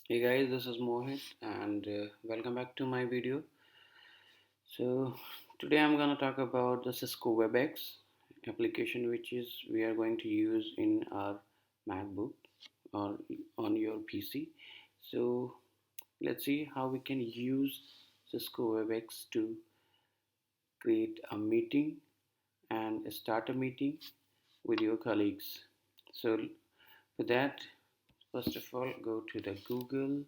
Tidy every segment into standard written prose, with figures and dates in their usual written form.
Hey guys, this is Mohit and welcome back to my video. So today I'm gonna talk about the Cisco Webex application, which is we are going to use in our MacBook or on your PC. So let's see how we can use Cisco Webex to create a meeting and start a meeting with your colleagues. So for that, first of all, go to the Google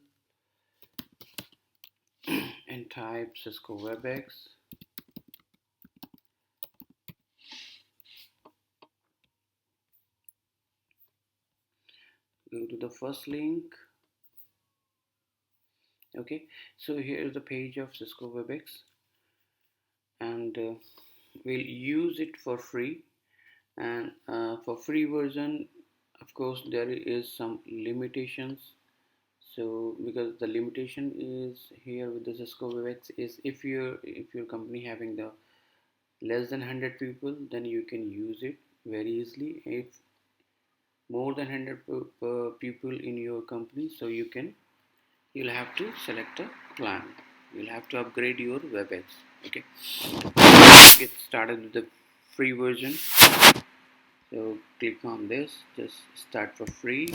and type Cisco Webex. Go to the first link. Okay, so here is the page of Cisco Webex, and we'll use it for free. And for free version, of course, there is some limitations. So because the limitation is here with the Cisco Webex is if your company having the less than 100 people, then you can use it very easily. If more than 100 people in your company, so you'll have to select a plan. You'll have to upgrade your WebEx. Okay, get started with the free version. So click on this, just start for free.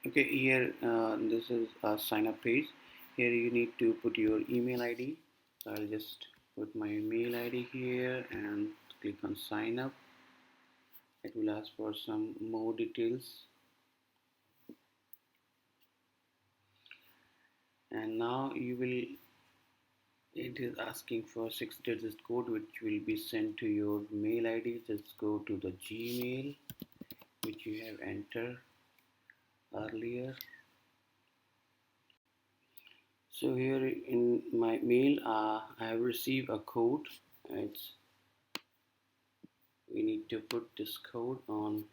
Okay, here this is a sign up page. Here you need to put your email ID. So I'll just put my email ID here and click on sign up. It will ask for some more details. And now it is asking for 6-digit code which will be sent to your mail ID. Just go to the Gmail which you have entered earlier. So here in my mail I have received a code. We need to put this code on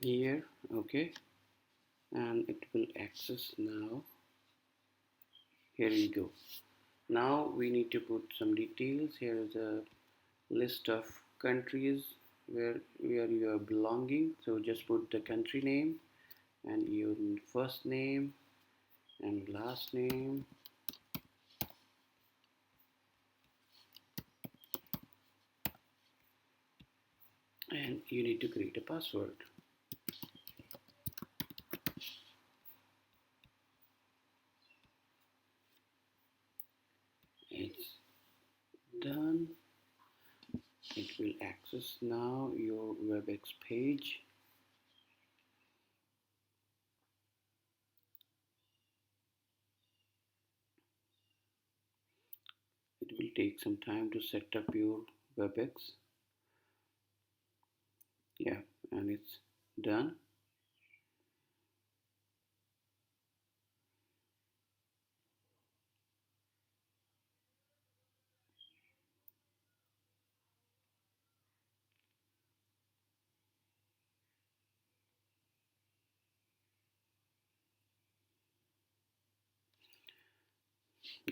here. Okay, and it will access now. Here we go. Now we need to put some details. Here is a list of countries where you are belonging. So just put the country name and your first name and last name, and you need to create a password. It's done. It will access now your WebEx page. It will take some time to set up your WebEx. Yeah, and it's done.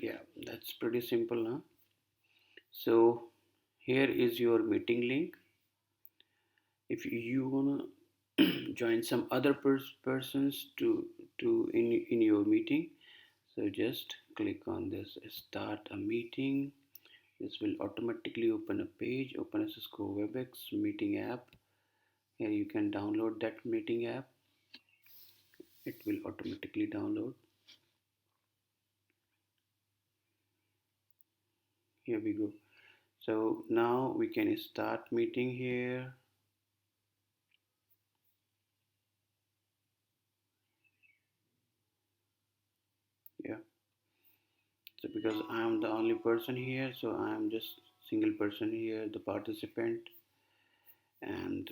Yeah, that's pretty simple, huh? So here is your meeting link. If you wanna join some other persons in your meeting, so just click on this start a meeting. This will automatically open a page, open a Cisco Webex meeting app. Here you can download that meeting app. It will automatically download. Here we go. So now we can start meeting here. Yeah. So because I am the only person here, so I am just single person here, the participant. And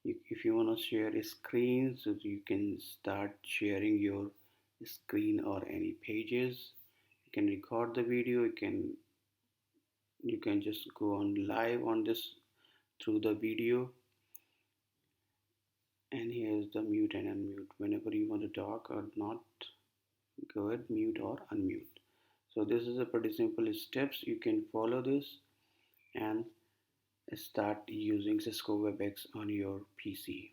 if you want to share a screen, so you can start sharing your screen or any pages. You can record the video. You can just go on live on this through the video. And here's the mute and unmute. Whenever you want to talk or not, go ahead, mute or unmute. So this is a pretty simple steps. You can follow this and start using Cisco Webex on your PC.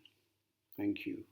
Thank you.